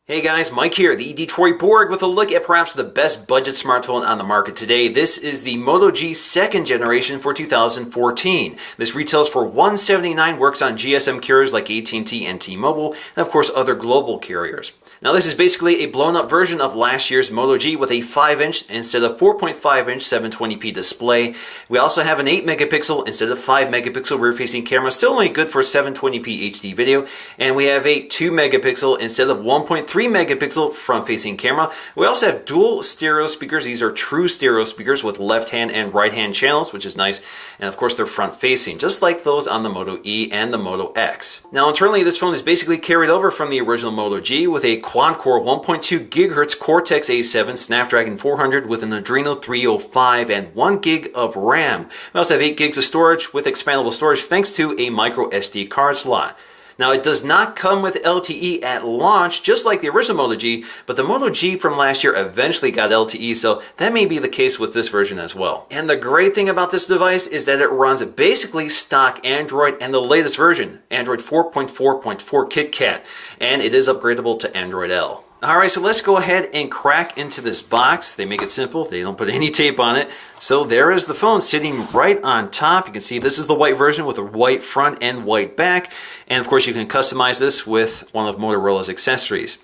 Hey guys, Mike here, the Detroit Borg, with a look at perhaps the best budget smartphone on the market today. This is the Moto G second generation for 2014. This retails for $179, works on GSM carriers like AT&T and T-Mobile, and of course other global carriers. Now this is basically a blown up version of last year's Moto G with a 5-inch instead of 4.5-inch 720p display. We also have an 8 megapixel instead of 5 megapixel rear facing camera, still only good for 720p HD video, and we have a 2 megapixel instead of 1.3 megapixel front facing camera. We also have dual stereo speakers. These are true stereo speakers with left hand and right hand channels, which is nice, and of course they're front facing, just like those on the Moto E and the Moto X. Now internally this phone is basically carried over from the original Moto G with a quad-core 1.2 GHz Cortex A7 Snapdragon 400 with an Adreno 305 and 1 gig of RAM. We also have 8 gigs of storage with expandable storage thanks to a micro SD card slot. Now it does not come with LTE at launch, just like the original Moto G, but the Moto G from last year eventually got LTE, so that may be the case with this version as well. And the great thing about this device is that it runs basically stock Android and the latest version, Android 4.4.4 KitKat, and it is upgradable to Android L. Alright, so let's go ahead and crack into this box. They make it simple. They don't put any tape on it. So there is the phone sitting right on top. You can see this is the white version with a white front and white back. And of course you can customize this with one of Motorola's accessories.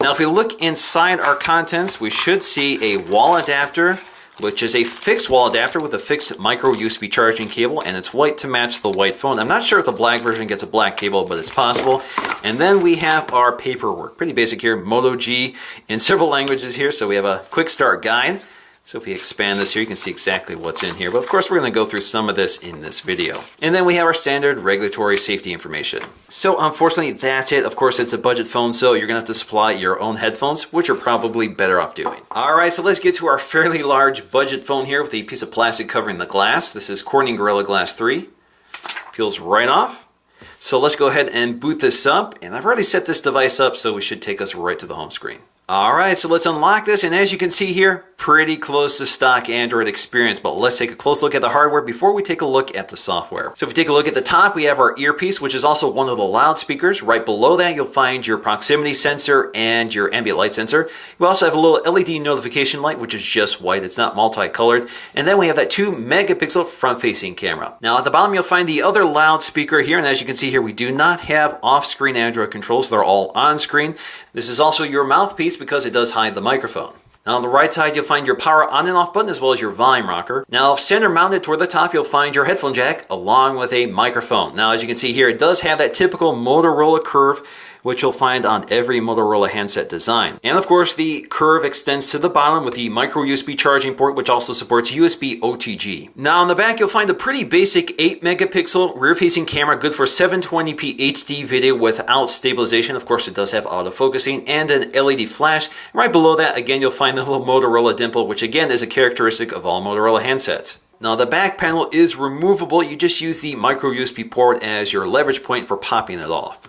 Now if we look inside our contents, we should see a wall adapter, which is a fixed wall adapter with a fixed micro USB charging cable, and it's white to match the white phone. I'm not sure if the black version gets a black cable, but it's possible. And then we have our paperwork. Pretty basic here, Moto G in several languages here, so we have a quick start guide. So if we expand this here, you can see exactly what's in here. But of course, we're going to go through some of this in this video. And then we have our standard regulatory safety information. So unfortunately, that's it. Of course, it's a budget phone, so you're going to have to supply your own headphones, which you're probably better off doing. All right, so let's get to our fairly large budget phone here with a piece of plastic covering the glass. This is Corning Gorilla Glass 3. Peels right off. So let's go ahead and boot this up. And I've already set this device up, so we should take us right to the home screen. Alright, so let's unlock this, and as you can see here, pretty close to stock Android experience, but let's take a close look at the hardware before we take a look at the software. So if we take a look at the top, we have our earpiece, which is also one of the loudspeakers. Right below that, you'll find your proximity sensor and your ambient light sensor. We also have a little LED notification light, which is just white. It's not multicolored. And then we have that 2 megapixel front-facing camera. Now at the bottom, you'll find the other loudspeaker here, and as you can see here, we do not have off-screen Android controls. They're all on-screen. This is also your mouthpiece because it does hide the microphone. Now on the right side, you'll find your power on and off button as well as your volume rocker. Now center mounted toward the top, you'll find your headphone jack along with a microphone. Now as you can see here, it does have that typical Motorola curve, which you'll find on every Motorola handset design. And of course, the curve extends to the bottom with the micro USB charging port, which also supports USB OTG. Now on the back, you'll find a pretty basic 8 megapixel rear-facing camera, good for 720p HD video without stabilization. Of course, it does have autofocusing and an LED flash. Right below that, again, you'll find the little Motorola dimple, which again is a characteristic of all Motorola handsets. Now the back panel is removable. You just use the micro USB port as your leverage point for popping it off.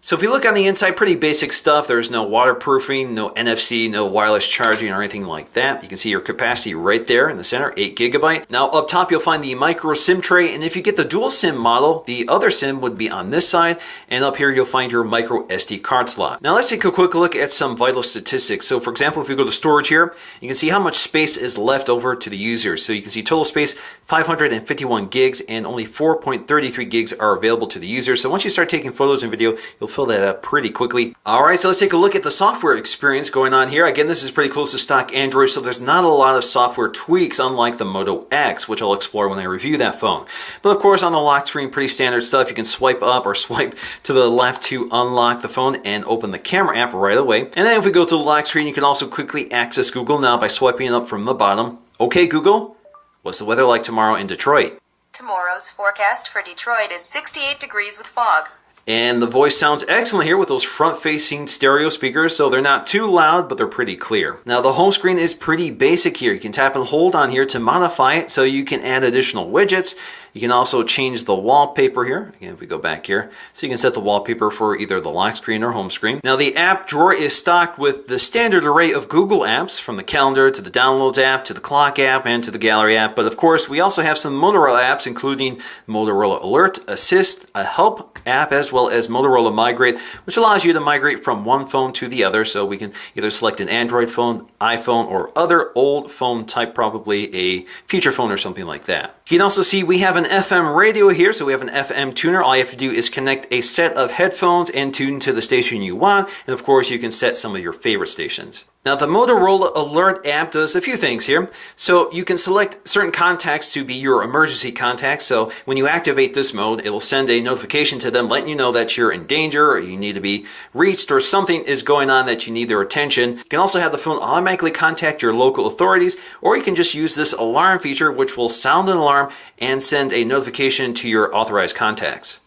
So if you look on the inside, pretty basic stuff. There's no waterproofing, no NFC, no wireless charging or anything like that. You can see your capacity right there in the center, 8 gigabyte. Now up top, you'll find the micro SIM tray. And if you get the dual SIM model, the other SIM would be on this side. And up here, you'll find your micro SD card slot. Now let's take a quick look at some vital statistics. So for example, if we go to storage here, you can see how much space is left over to the user. So you can see total space, 551 gigs, and only 4.33 gigs are available to the user. So once you start taking photos and video, you'll fill that up pretty quickly. Alright, so let's take a look at the software experience going on here. Again, this is pretty close to stock Android, so there's not a lot of software tweaks, unlike the Moto X, which I'll explore when I review that phone. But of course, on the lock screen, pretty standard stuff. You can swipe up or swipe to the left to unlock the phone and open the camera app right away. And then if we go to the lock screen, you can also quickly access Google now by swiping up from the bottom. Okay, Google, what's the weather like tomorrow in Detroit? Tomorrow's forecast for Detroit is 68 degrees with fog. And the voice sounds excellent here with those front-facing stereo speakers, so they're not too loud, but they're pretty clear. Now the home screen is pretty basic here. You can tap and hold on here to modify it so you can add additional widgets. You can also change the wallpaper here. Again, if we go back here, so you can set the wallpaper for either the lock screen or home screen. Now the app drawer is stocked with the standard array of Google apps, from the calendar to the downloads app to the clock app and to the gallery app. But of course, we also have some Motorola apps, including Motorola Alert, Assist, a help app, as well as Motorola Migrate, which allows you to migrate from one phone to the other. So we can either select an Android phone, iPhone, or other old phone type, probably a feature phone or something like that. You can also see we have an FM radio here, so we have an FM tuner. All you have to do is connect a set of headphones and tune to the station you want, and of course you can set some of your favorite stations. Now the Motorola Alert app does a few things here. So you can select certain contacts to be your emergency contacts. So when you activate this mode, it'll send a notification to them letting you know that you're in danger or you need to be reached or something is going on that you need their attention. You can also have the phone automatically contact your local authorities, or you can just use this alarm feature, which will sound an alarm and send a notification to your authorized contacts.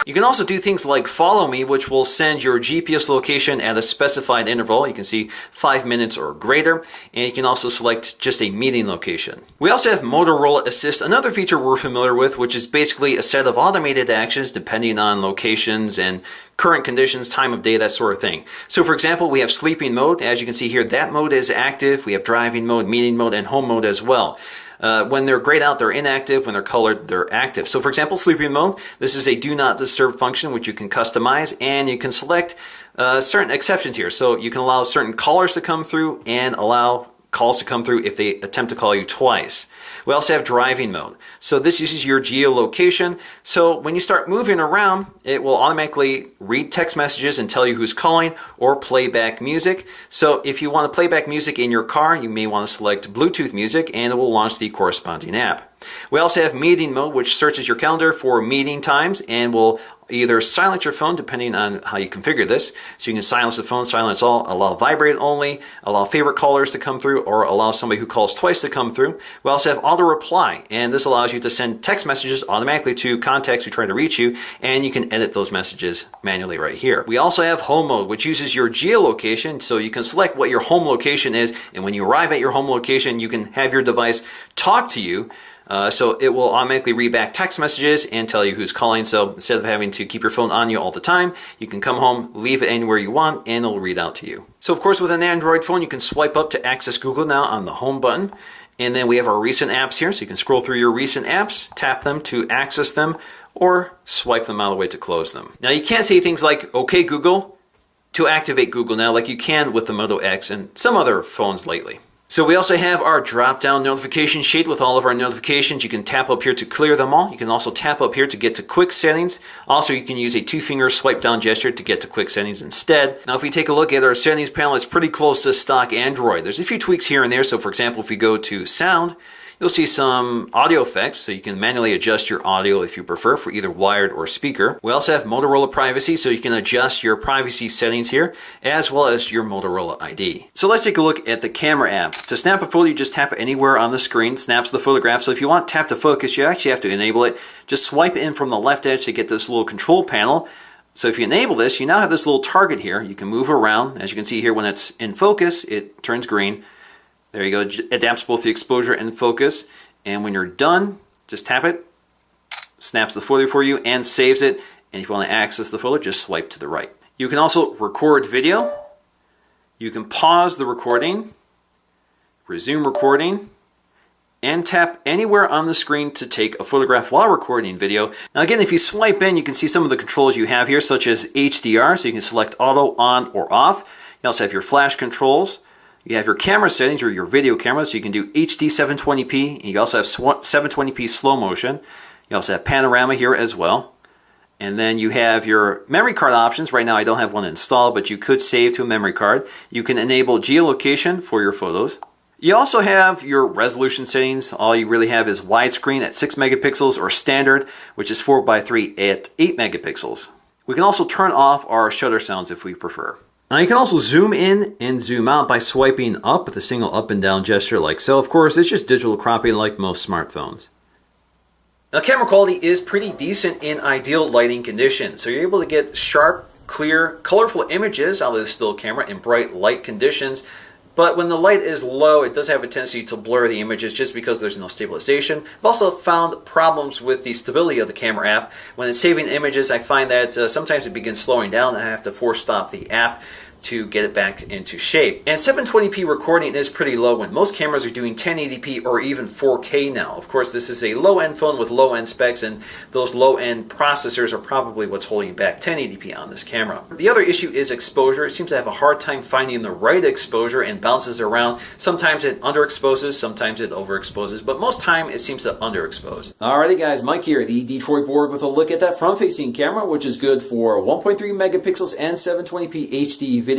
You can also do things like Follow Me, which will send your GPS location at a specified interval. You can see 5 minutes or greater, and you can also select just a meeting location. We also have Motorola Assist, another feature we're familiar with, which is basically a set of automated actions depending on locations and current conditions, time of day, that sort of thing. So for example, we have sleeping mode. As you can see here, that mode is active. We have driving mode, meeting mode, and home mode as well. When they're grayed out, they're inactive. When they're colored, they're active. So for example, sleeping mode, this is a do not disturb function, which you can customize, and you can select certain exceptions here. So you can allow certain callers to come through and allow calls to come through if they attempt to call you twice. We also have driving mode. So this uses your geolocation. So when you start moving around, it will automatically read text messages and tell you who's calling, or play back music. So if you want to play back music in your car, you may want to select Bluetooth music, and it will launch the corresponding app. We also have meeting mode, which searches your calendar for meeting times and will either silence your phone depending on how you configure this. So you can silence the phone, silence all, allow vibrate only, allow favorite callers to come through, or allow somebody who calls twice to come through. We also have auto reply, and this allows you to send text messages automatically to contacts who try to reach you, and you can edit those messages manually right here. We also have home mode, which uses your geolocation, so you can select what your home location is, and when you arrive at your home location, you can have your device talk to you. So it will automatically read back text messages and tell you who's calling. So instead of having to keep your phone on you all the time, you can come home, leave it anywhere you want, and it'll read out to you. So of course, with an Android phone, you can swipe up to access Google now on the home button. And then we have our recent apps here. So you can scroll through your recent apps, tap them to access them, or swipe them out of the way to close them. Now you can't say things like, "Okay, Google," to activate Google now, like you can with the Moto X and some other phones lately. So we also have our drop-down notification sheet with all of our notifications. You can tap up here to clear them all. You can also tap up here to get to quick settings. Also, you can use a two-finger swipe down gesture to get to quick settings instead. Now, if we take a look at our settings panel, it's pretty close to stock Android. There's a few tweaks here and there. So for example, if we go to sound, you'll see some audio effects, so you can manually adjust your audio if you prefer for either wired or speaker. We also have Motorola privacy, so you can adjust your privacy settings here, as well as your Motorola ID. So let's take a look at the camera app. To snap a photo, you just tap anywhere on the screen, snaps the photograph. So if you want tap to focus, you actually have to enable it. Just swipe in from the left edge to get this little control panel. So if you enable this, you now have this little target here. You can move around. As you can see here, when it's in focus, it turns green. There you go, it adapts both the exposure and focus. And when you're done, just tap it, snaps the photo for you and saves it. And if you want to access the photo, just swipe to the right. You can also record video. You can pause the recording, resume recording, and tap anywhere on the screen to take a photograph while recording video. Now again, if you swipe in, you can see some of the controls you have here, such as HDR, so you can select auto on or off. You also have your flash controls. You have your camera settings or your video camera, so you can do HD 720p. And you also have 720p slow motion. You also have panorama here as well. And then you have your memory card options. Right now I don't have one installed, but you could save to a memory card. You can enable geolocation for your photos. You also have your resolution settings. All you really have is widescreen at 6 megapixels or standard, which is 4:3 at 8 megapixels. We can also turn off our shutter sounds if we prefer. Now you can also zoom in and zoom out by swiping up with a single up and down gesture like so. Of course, it's just digital cropping like most smartphones. Now camera quality is pretty decent in ideal lighting conditions. So you're able to get sharp, clear, colorful images out of the still camera in bright light conditions. but when the light is low, it does have a tendency to blur the images just because there's no stabilization. I've also found problems with the stability of the camera app. When it's saving images, I find that sometimes it begins slowing down and I have to force stop the app to get it back into shape. And 720p recording is pretty low when most cameras are doing 1080p or even 4K now. Of course, this is a low-end phone with low-end specs, and those low-end processors are probably what's holding back 1080p on this camera. The other issue is exposure. It seems to have a hard time finding the right exposure and bounces around. Sometimes it underexposes, sometimes it overexposes, but most time it seems to underexpose. Alrighty guys, Mike here, the Detroit Borg, with a look at that front-facing camera, which is good for 1.3 megapixels and 720p HD video.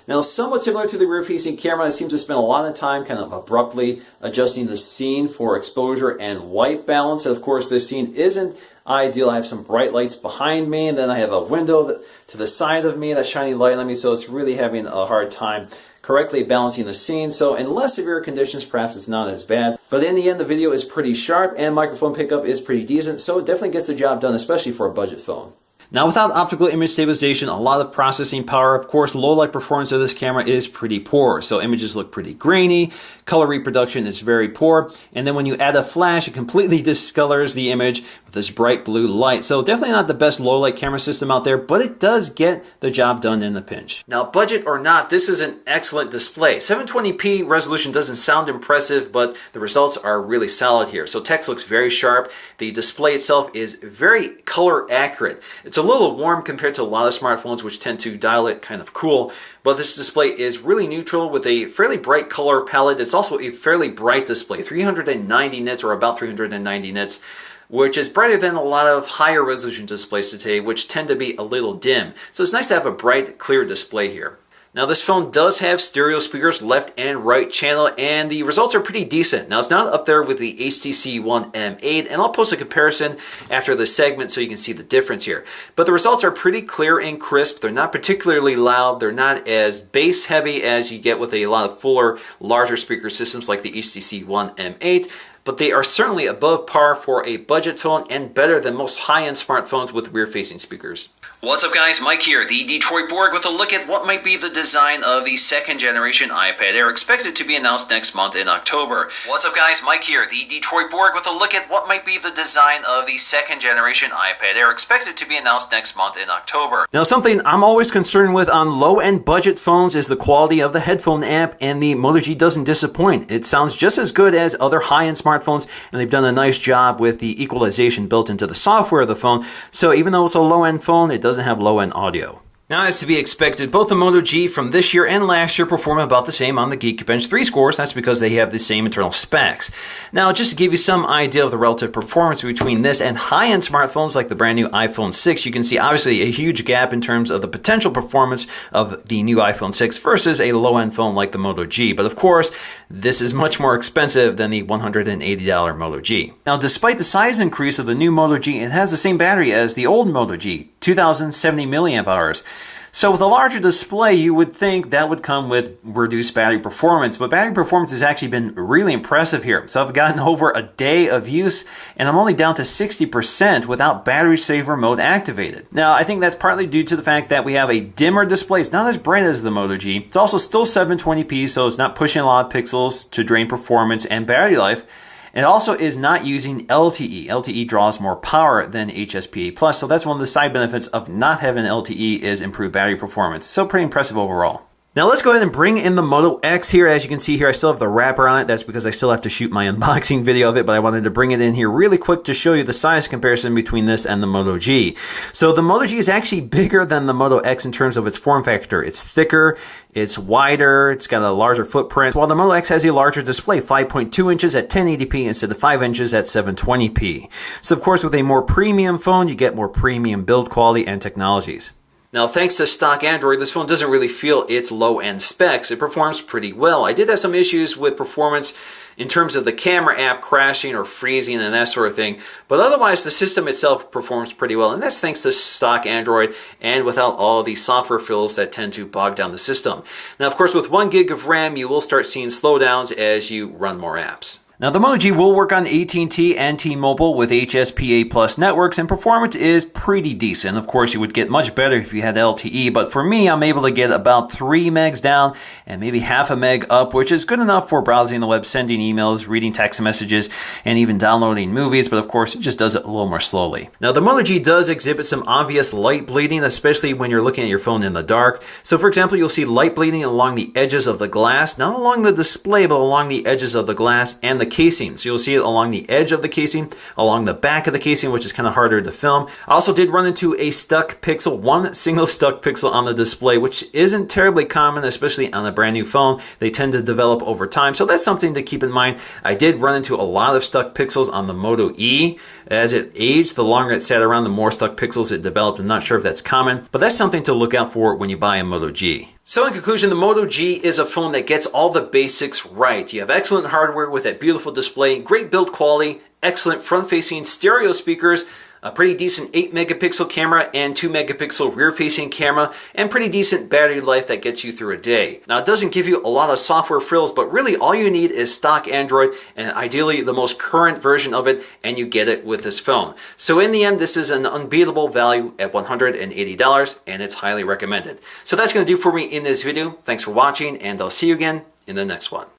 Now, somewhat similar to the rear-facing camera, I seem to spend a lot of time kind of abruptly adjusting the scene for exposure and white balance. Of course, this scene isn't ideal. I have some bright lights behind me, and then I have a window to the side of me that's shining light on me, so it's really having a hard time correctly balancing the scene. So in less severe conditions, perhaps it's not as bad. But in the end, the video is pretty sharp, and microphone pickup is pretty decent, so it definitely gets the job done, especially for a budget phone. Now, without optical image stabilization, a lot of processing power, of course, low light performance of this camera is pretty poor. So images look pretty grainy, color reproduction is very poor, and then when you add a flash, it completely discolors the image with this bright blue light. So definitely not the best low light camera system out there, but it does get the job done in a pinch. Now, budget or not, this is an excellent display. 720p resolution doesn't sound impressive, but the results are really solid here. So text looks very sharp. The display itself is very color accurate. It's a little warm compared to a lot of smartphones, which tend to dial it kind of cool, but this display is really neutral with a fairly bright color palette. It's also a fairly bright display, 390 nits or about 390 nits, which is brighter than a lot of higher resolution displays today, which tend to be a little dim. So it's nice to have a bright, clear display here. Now, this phone does have stereo speakers, left and right channel, and the results are pretty decent. Now, it's not up there with the HTC One M8, and I'll post a comparison after the segment so you can see the difference here. But the results are pretty clear and crisp. They're not particularly loud. They're not as bass heavy as you get with a lot of fuller, larger speaker systems like the HTC One M8. But they are certainly above par for a budget phone and better than most high-end smartphones with rear-facing speakers. What's up guys, Mike here, the Detroit Borg, with a look at what might be the design of the second generation iPad Air, expected to be announced next month in October. What's up guys, Mike here, the Detroit Borg, with a look at what might be the design of the second generation iPad Air, expected to be announced next month in October. Now, something I'm always concerned with on low-end budget phones is the quality of the headphone amp, and the Moto G doesn't disappoint. It sounds just as good as other high-end smartphones, and they've done a nice job with the equalization built into the software of the phone. So even though it's a low-end phone, it doesn't have low-end audio. Now, as to be expected, both the Moto G from this year and last year perform about the same on the Geekbench 3 scores. That's because they have the same internal specs. Now, just to give you some idea of the relative performance between this and high-end smartphones like the brand new iPhone 6, you can see obviously a huge gap in terms of the potential performance of the new iPhone 6 versus a low-end phone like the Moto G. But of course, this is much more expensive than the $180 Moto G. Now, despite the size increase of the new Moto G, it has the same battery as the old Moto G, 2070 milliamp hours. So with a larger display, you would think that would come with reduced battery performance, but battery performance has actually been really impressive here. So I've gotten over a day of use, and I'm only down to 60% without battery saver mode activated. Now, I think that's partly due to the fact that we have a dimmer display. It's not as bright as the Moto G. It's also still 720p, so it's not pushing a lot of pixels to drain performance and battery life. It also is not using LTE. LTE draws more power than HSPA+, so that's one of the side benefits of not having LTE is improved battery performance. So pretty impressive overall. Now let's go ahead and bring in the Moto X here. As you can see here, I still have the wrapper on it. That's because I still have to shoot my unboxing video of it, but I wanted to bring it in here really quick to show you the size comparison between this and the Moto G. So the Moto G is actually bigger than the Moto X in terms of its form factor. It's thicker, it's wider, it's got a larger footprint, while the Moto X has a larger display, 5.2 inches at 1080p instead of 5 inches at 720p. So of course, with a more premium phone, you get more premium build quality and technologies. Now, thanks to stock Android, this phone doesn't really feel its low-end specs. It performs pretty well. I did have some issues with performance in terms of the camera app crashing or freezing and that sort of thing, but otherwise the system itself performs pretty well, and that's thanks to stock Android and without all the software fills that tend to bog down the system. Now, of course, with 1 gig of RAM, you will start seeing slowdowns as you run more apps. Now, the Moto G will work on AT&T and T-Mobile with HSPA Plus networks, and performance is pretty decent. Of course, you would get much better if you had LTE, but for me, I'm able to get about 3 megs down and maybe half a meg up, which is good enough for browsing the web, sending emails, reading text messages, and even downloading movies, but of course, it just does it a little more slowly. Now, the Moto G does exhibit some obvious light bleeding, especially when you're looking at your phone in the dark. So, for example, you'll see light bleeding along the edges of the glass, not along the display, but along the edges of the glass and the casing. So you'll see it along the edge of the casing, along the back of the casing, which is kind of harder to film. I also did run into a stuck pixel, one single stuck pixel on the display, which isn't terribly common, especially on a brand new phone. They tend to develop over time, so that's something to keep in mind. I did run into a lot of stuck pixels on the Moto E. As it aged, the longer it sat around, the more stuck pixels it developed. I'm not sure if that's common, but that's something to look out for when you buy a Moto G. So in conclusion, the Moto G is a phone that gets all the basics right. You have excellent hardware with that beautiful display, great build quality, excellent front-facing stereo speakers, a pretty decent 8 megapixel camera and 2 megapixel rear-facing camera, and pretty decent battery life that gets you through a day. Now, it doesn't give you a lot of software frills, but really all you need is stock Android, and ideally the most current version of it, and you get it with this phone. So in the end, this is an unbeatable value at $180, and it's highly recommended. So that's going to do for me in this video. Thanks for watching, and I'll see you again in the next one.